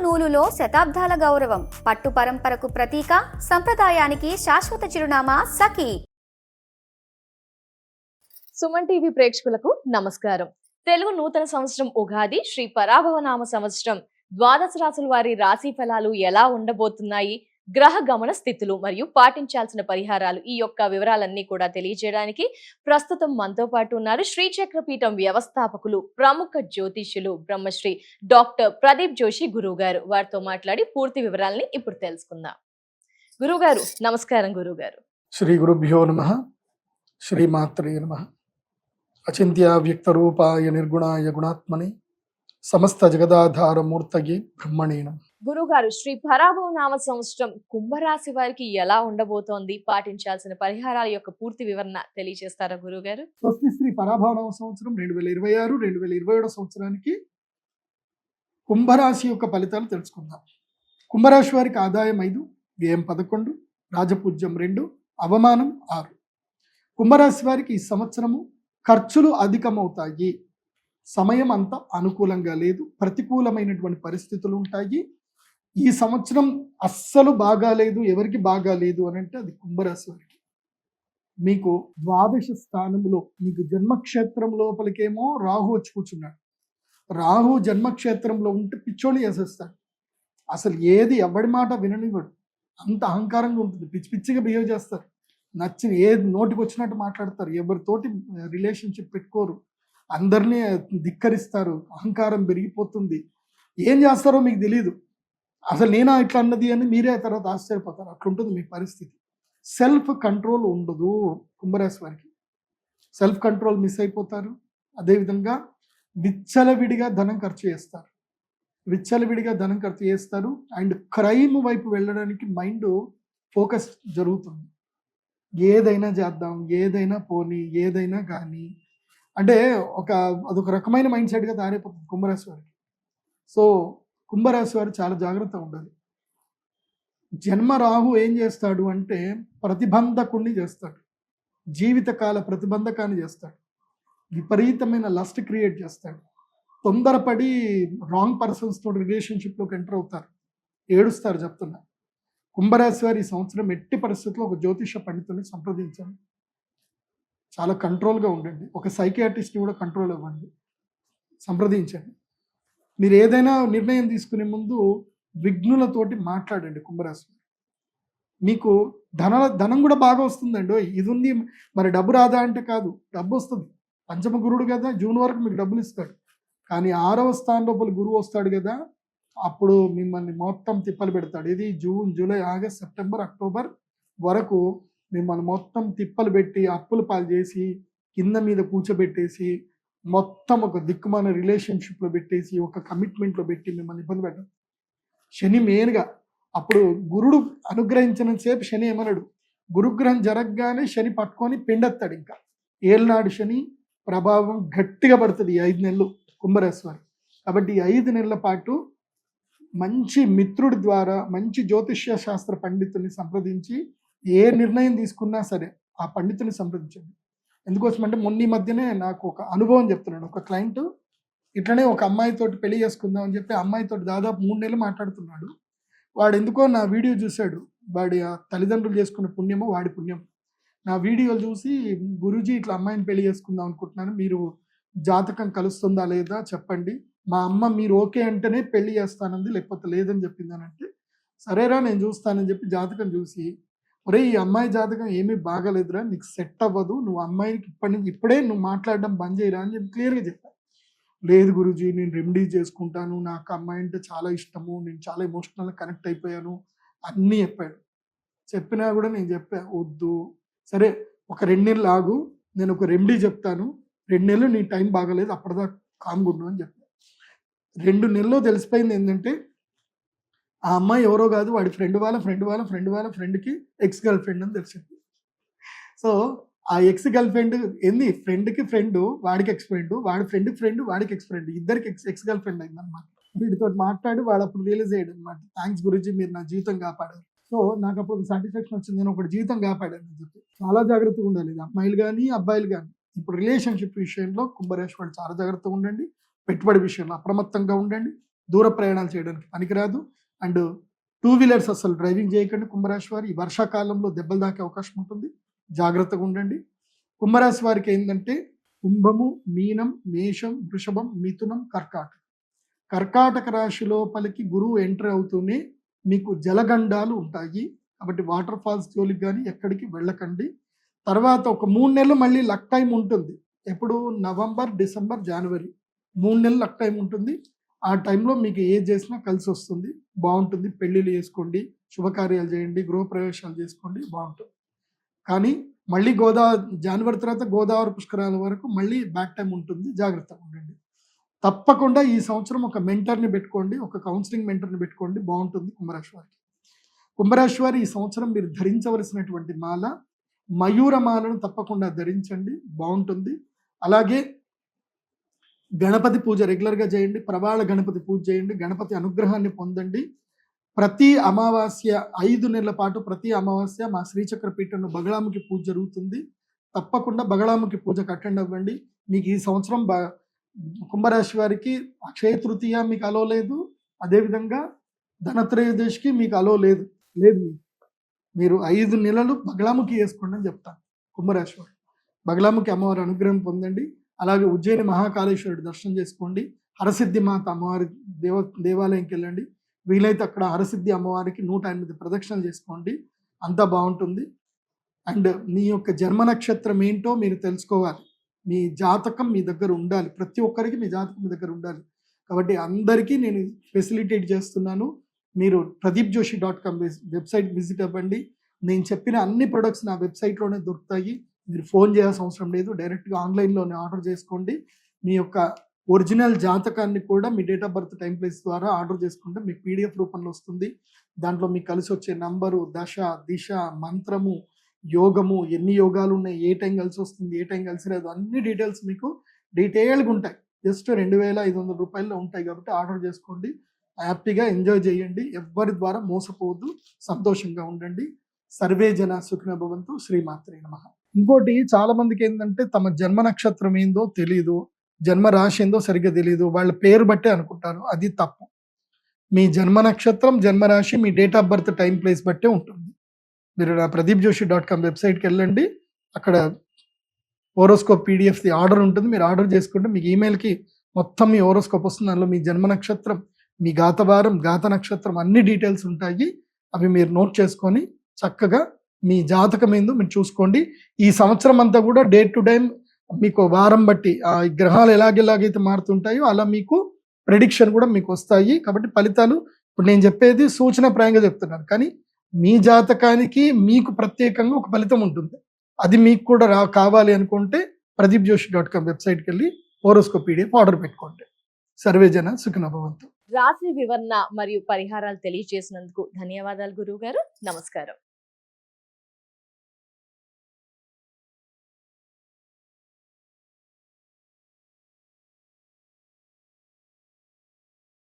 నూలులో శతాబ్దాల గౌరవం, పట్టు పరంపరకు ప్రతీక, సంప్రదాయానికి శాశ్వత చిరునామా సఖీ. సుమన్ టీవీ ప్రేక్షకులకు నమస్కారం. తెలుగు నూతన సంవత్సరం ఉగాది, శ్రీ పరాభవనామ సంవత్సరం ద్వాదశ రాశుల వారి రాశి ఫలాలు ఎలా ఉండబోతున్నాయి, గ్రహ గమన స్థితులు మరియు పాటించాల్సిన పరిహారాలు, ఈ యొక్క వివరాలన్నీ కూడా తెలియజేయడానికి ప్రస్తుతం మనతో పాటు ఉన్నారు శ్రీచక్రపీఠం వ్యవస్థాపకులు, ప్రముఖ జ్యోతిష్యులు బ్రహ్మశ్రీ డాక్టర్ ప్రదీప్ జోషి గురువు గారు. వారితో మాట్లాడి పూర్తి వివరాలని ఇప్పుడు తెలుసుకుందాం. గురువు గారు నమస్కారం. గురువు గారు, శ్రీ గురుభ్యో నమః. శ్రీమాత్రే నమః. అచింత్య వ్యక్త రూపాయ నిర్గుణాయ గుణాత్మని సమస్త జగదాధార మూర్తయే బ్రహ్మణే నమః. గురుగారు, శ్రీ పరాభవనామ సంవత్సరం కుంభరాశి వారికి ఎలా ఉండబోతోంది, పాటించాల్సిన పరిహారాల యొక్క పూర్తి వివరణ తెలియజేస్తారా గురుగారు? స్వస్తి శ్రీ పరాభవనామ సంవత్సరం 2026 2027 సంవత్సరానికి కుంభరాశి యొక్క ఫలితాలు తెలుసుకుందాం. కుంభరాశి వారికి ఆదాయం 5, వ్యయం 11, రాజపూజ్యం 2, అవమానం 6. కుంభరాశి వారికి ఈ సంవత్సరము ఖర్చులు అధికమవుతాయి. సమయం అంత అనుకూలంగా లేదు, ప్రతికూలమైనటువంటి పరిస్థితులు ఉంటాయి. ఈ సంవత్సరం అస్సలు బాగాలేదు. ఎవరికి బాగాలేదు అని అంటే అది కుంభరాశి వారికి. మీకు ద్వాదశ స్థానంలో, మీకు జన్మక్షేత్రం లోపలికేమో రాహు వచ్చి కూర్చున్నాడు. రాహు జన్మక్షేత్రంలో ఉంటే పిచ్చోళ్ళు చేసేస్తాడు. అసలు ఏది ఎవడి మాట విననివ్వడు. అంత అహంకారంగా ఉంటుంది. పిచ్చి పిచ్చిగా బిహేవ్ చేస్తారు. నచ్చిన ఏది నోటికి వచ్చినట్టు మాట్లాడతారు. ఎవరితోటి రిలేషన్షిప్ పెట్టుకోరు. అందరినీ ధిక్కరిస్తారు. అహంకారం పెరిగిపోతుంది. ఏం చేస్తారో మీకు తెలియదు. అసలు నేనా ఇట్లా అన్నది అని మీరే తర్వాత ఆశ్చర్యపోతారు. అట్లుంటుంది మీ పరిస్థితి. సెల్ఫ్ కంట్రోల్ ఉండదు కుంభరాశి వారికి. సెల్ఫ్ కంట్రోల్ మిస్ అయిపోతారు. అదేవిధంగా విచ్చలవిడిగా ధనం ఖర్చు చేస్తారు. అండ్ క్రైమ్ వైపు వెళ్ళడానికి మైండ్ ఫోకస్ జరుగుతుంది. ఏదైనా చేద్దాం, ఏదైనా పోనీ, ఏదైనా కానీ అంటే అదొక రకమైన మైండ్ సెట్గా తయారైపోతుంది కుంభరాశి వారికి. సో కుంభరాశి వారు చాలా జాగ్రత్తగా ఉండాలి. జన్మ రాహు ఏం చేస్తాడు అంటే ప్రతిబంధకుణ్ణి చేస్తాడు. జీవితకాల ప్రతిబంధకాన్ని చేస్తాడు. విపరీతమైన లస్ట్ క్రియేట్ చేస్తాడు. తొందరపడి రాంగ్ పర్సన్స్ తోటి రిలేషన్షిప్లోకి ఎంటర్ అవుతారు. ఏడుస్తారు చెప్తున్నా. కుంభరాశి వారు ఈ సంవత్సరం ఎట్టి పరిస్థితుల్లో ఒక జ్యోతిష పండితుల్ని సంప్రదించండి. చాలా కంట్రోల్గా ఉండండి. ఒక సైకియాట్రిస్ట్ని కూడా కంట్రోల్ ఇవ్వండి, సంప్రదించండి. మీరు ఏదైనా నిర్ణయం తీసుకునే ముందు విఘ్నులతోటి మాట్లాడండి. కుంభరాశి మీకు ధనం కూడా బాగా వస్తుందండి. ఇది ఉంది మరి డబ్బు రాదా అంటే కాదు, డబ్బు వస్తుంది. పంచమ గురుడు కదా, జూన్ వరకు మీకు డబ్బులు ఇస్తాడు. కానీ 6వ స్థానం లోపల గురువు వస్తాడు కదా, అప్పుడు మిమ్మల్ని మొత్తం తిప్పలు పెడతాడు. ఇది June, July, August, September, October వరకు మిమ్మల్ని మొత్తం తిప్పలు పెట్టి, అప్పుల పాలు చేసి, కింద మీద కూర్చోబెట్టేసి, మొత్తం ఒక దిక్కుమాన రిలేషన్షిప్లో పెట్టేసి, ఒక కమిట్మెంట్లో పెట్టి మిమ్మల్ని ఇబ్బంది పెట్టడం. శని మెయిన్గా అప్పుడు గురుడు అనుగ్రహించిన సేపు శని ఏమన్నాడు, గురుగ్రహం జరగగానే శని పట్టుకొని పిండెత్తాడు. ఇంకా ఏళ్ళనాడు శని ప్రభావం గట్టిగా పడుతుంది ఈ 5 నెలలు కుంభరాశి వారు. కాబట్టి ఈ 5 నెలల పాటు మంచి మిత్రుడి ద్వారా, మంచి జ్యోతిష్య శాస్త్ర పండితుల్ని సంప్రదించి ఏ నిర్ణయం తీసుకున్నా సరే ఆ పండితుని సంప్రదించండి. ఎందుకోసం అంటే మొన్న ఈ మధ్యనే నాకు ఒక అనుభవం చెప్తున్నాడు. ఒక క్లయింట్ ఇట్లనే ఒక అమ్మాయితోటి పెళ్లి చేసుకుందాం అని చెప్పి అమ్మాయితోటి దాదాపు 3 నెలలు మాట్లాడుతున్నాడు. వాడు ఎందుకో నా వీడియో చూశాడు. వాడి తల్లిదండ్రులు చేసుకున్న పుణ్యమో వాడి పుణ్యం. నా వీడియోలు చూసి, గురూజీ ఇట్లా అమ్మాయిని పెళ్లి చేసుకుందాం అనుకుంటున్నాను, మీరు జాతకం కలుస్తుందా లేదా చెప్పండి, మా అమ్మ మీరు ఓకే అంటేనే పెళ్లి చేస్తానంది, లేకపోతే లేదని చెప్పిందనంటే, సరేరా నేను చూస్తానని చెప్పి జాతకం చూసి, ఒరే ఈ అమ్మాయి జాతకం ఏమీ బాగాలేదురా, నీకు సెట్ అవ్వదు, నువ్వు అమ్మాయికి ఇప్పుడే నువ్వు మాట్లాడడం బంద్ చేయరా అని చెప్పి క్లియర్గా చెప్పాను. లేదు గురూజీ, నేను రెమెడీ చేసుకుంటాను, నాకు అమ్మాయి అంటే చాలా ఇష్టము, నేను చాలా ఎమోషనల్గా కనెక్ట్ అయిపోయాను అన్నీ చెప్పాడు. చెప్పినా కూడా నేను చెప్పా, వద్దు, సరే ఒక 2 నెలలు ఆగు, నేను ఒక రెమెడీ చెప్తాను, 2 నెలలు నీ టైం బాగాలేదు, అప్పటిదాకా కామ్గుండు అని చెప్పాను. 2 నెలల్లో తెలిసిపోయింది ఏంటంటే ఆ అమ్మాయి ఎవరో కాదు, వాడి ఫ్రెండ్కి ఎక్స్ గర్ల్ ఫ్రెండ్ అని తెలిసింది. సో ఆ ఎక్స్ గర్ల్ ఫ్రెండ్ ఏంది, ఫ్రెండ్కి ఫ్రెండ్ వాడికి ఎక్స్ ఫ్రెండ్, వాడి ఫ్రెండ్ వాడికి ఎక్స్ ఫ్రెండ్, ఇద్దరికి ఎక్స్ గర్ల్ ఫ్రెండ్ అయింది అనమాట. వీటితో మాట్లాడి వాడు అప్పుడు రియలైజ్ అయ్యాడు అనమాట, థ్యాంక్స్ గురూజీ, మీరు నా జీవితం కాపాడారు. సో నాకు అప్పుడు ఒక సాటిస్ఫాక్షన్ వచ్చింది, నేను ఒకటి జీవితం కాపాడాను అని చెప్పి. చాలా జాగ్రత్తగా ఉండాలి, అమ్మాయిలు కానీ అబ్బాయిలు కానీ. ఇప్పుడు రిలేషన్షిప్ విషయంలో కుంభరాశి వాళ్ళు చాలా జాగ్రత్తగా ఉండండి. పెట్టుబడి విషయంలో అప్రమత్తంగా ఉండండి. దూర ప్రయాణాలు చేయడానికి పనికిరాదు. అండ్ 2 వీలర్స్ అసలు డ్రైవింగ్ చేయకండి కుంభరాశి వారు. ఈ వర్షాకాలంలో దెబ్బలు తాకే అవకాశం ఉంటుంది, జాగ్రత్తగా ఉండండి. కుంభరాశి వారికి ఏంటంటే కుంభము, మీనం, మేషం, వృషభం, మిథునం, కర్కాటక రాశి లోపలికి గురువు ఎంటర్ అవుతూనే మీకు జలగండాలు ఉంటాయి. కాబట్టి వాటర్ ఫాల్స్ జోలికి కానీ ఎక్కడికి వెళ్ళకండి. తర్వాత ఒక 3 నెలలు మళ్ళీ లక్ టైం ఉంటుంది. ఎప్పుడు నవంబర్, డిసెంబర్, జనవరి 3 నెలలు లక్ టైం ఉంటుంది. ఆ టైంలో మీకు ఏది చేసినా కలిసి వస్తుంది, బాగుంటుంది. పెళ్ళిళ్ళు చేసుకోండి, శుభకార్యాలు చేయండి, గృహప్రవేశాలు చేసుకోండి, బాగుంటుంది. కానీ మళ్ళీ జనవరి తర్వాత గోదావరి పుష్కరాల వరకు మళ్ళీ బ్యాక్ టైం ఉంటుంది, జాగ్రత్తగా ఉండండి. తప్పకుండా ఈ సంవత్సరం ఒక మెంటర్ని పెట్టుకోండి, ఒక కౌన్సిలింగ్ మెంటర్ని పెట్టుకోండి, బాగుంటుంది కుంభరాశి వారికి. కుంభరాశి వారు ఈ సంవత్సరం మీరు ధరించవలసినటువంటి మాల మయూర మాలను తప్పకుండా ధరించండి, బాగుంటుంది. అలాగే గణపతి పూజ రెగ్యులర్గా చేయండి, ప్రవాళ గణపతి పూజ చేయండి, గణపతి అనుగ్రహాన్ని పొందండి. ప్రతి అమావాస్య 5 నెలల పాటు ప్రతి అమావాస్య మా శ్రీచక్ర పీఠంలో బగళాముఖి పూజ జరుగుతుంది. తప్పకుండా బగళాముఖి పూజకు అటెండ్ అవ్వండి. మీకు ఈ సంవత్సరం కుంభరాశి వారికి అక్షయ తృతీయ మీకు అలో లేదు, అదేవిధంగా ధనత్రయోదశికి మీకు అలో లేదు. మీరు 5 నెలలు బగళాముఖి వేసుకోండి అని చెప్తాను కుంభరాశి వారు. బగళాముఖి అమ్మవారి అనుగ్రహం పొందండి. అలాగే ఉజ్జయిని మహాకాళేశ్వరుడు దర్శనం చేసుకోండి. హరసిద్ధి మాత అమ్మవారి దేవాలయంకి వెళ్ళండి. వీలైతే అక్కడ హరసిద్ధి అమ్మవారికి 108 ప్రదక్షిణలు చేసుకోండి, అంతా బాగుంటుంది. అండ్ మీ యొక్క జన్మ నక్షత్రం ఏంటో మీరు తెలుసుకోవాలి. మీ జాతకం మీ దగ్గర ఉండాలి, ప్రతి ఒక్కరికి మీ జాతకం మీ దగ్గర ఉండాలి. కాబట్టి అందరికీ నేను ఫెసిలిటేట్ చేస్తున్నాను. మీరు pradeepjoshi.com వెబ్సైట్ విజిట్ అవ్వండి. నేను చెప్పిన అన్ని ప్రొడక్ట్స్ నా వెబ్సైట్లోనే దొరుకుతాయి. మీరు ఫోన్ చేయాల్సిన అవసరం లేదు, డైరెక్ట్గా ఆన్లైన్లోనే ఆర్డర్ చేసుకోండి. మీ యొక్క ఒరిజినల్ జాతకాన్ని కూడా మీ date of birth, time, place ద్వారా ఆర్డర్ చేసుకుంటే మీకు PDF రూపంలో వస్తుంది. దాంట్లో మీకు కలిసి వచ్చే నంబరు, దశ, దిశ, మంత్రము, యోగము, ఎన్ని యోగాలు ఉన్నాయి, ఏ టైం కలిసి వస్తుంది, ఏ టైం కలిసి రాదు, అన్ని డీటెయిల్స్ మీకు డీటెయిల్గా ఉంటాయి. జస్ట్ 2500 రూపాయల్లో ఉంటాయి. కాబట్టి ఆర్డర్ చేసుకోండి, హ్యాపీగా ఎంజాయ్ చేయండి. ఎవ్వరి ద్వారా మోసపోవద్దు, సంతోషంగా ఉండండి. సర్వే జన సుఖినో భవంతు. శ్రీమాత్రే నమః. ఇంకోటి, చాలా మందికి ఏంటంటే తమ జన్మ నక్షత్రం ఏందో తెలియదు, జన్మ రాశి ఏందో సరిగ్గా తెలియదు, వాళ్ళ పేరు బట్టే అనుకుంటారు. అది తప్పు. మీ జన్మ నక్షత్రం, జన్మ రాశి మీ date of birth, time, place బట్టే ఉంటుంది. మీరు నా pradeepjoshi.com వెబ్సైట్కి వెళ్ళండి. అక్కడ హోరోస్కోప్ PDF ఆర్డర్ ఉంటుంది. మీరు ఆర్డర్ చేసుకుంటే మీకు ఈమెయిల్కి మొత్తం మీ హోరోస్కోప్ వస్తుంది. అందులో మీ జన్మ నక్షత్రం, మీ గాతవారం, గాత నక్షత్రం అన్ని డీటెయిల్స్ ఉంటాయి. అవి మీరు నోట్ చేసుకొని చక్కగా మీ జాతకం ఏందో మీరు చూసుకోండి. ఈ సంవత్సరం అంతా కూడా డే టు డే మీకు వారం బట్టి ఆ గ్రహాలు ఎలాగైతే మారుతుంటాయో అలా మీకు ప్రెడిక్షన్ కూడా మీకు వస్తాయి. కాబట్టి ఫలితాలు ఇప్పుడు నేను చెప్పేది సూచనప్రాయంగా చెప్తున్నాను, కానీ మీ జాతకానికి మీకు ప్రత్యేకంగా ఒక ఫలితం ఉంటుంది. అది మీకు కూడా కావాలి అనుకుంటే pradeepjoshi.com వెబ్సైట్కి వెళ్ళి హోరోస్కోప్ PDF ఆర్డర్ పెట్టుకోండి. సర్వే జన సుఖినో భవంతు. రాశి వివరణ మరియు పరిహారాలు తెలియజేసినందుకు ధన్యవాదాలు గురువు గారు. నమస్కారం.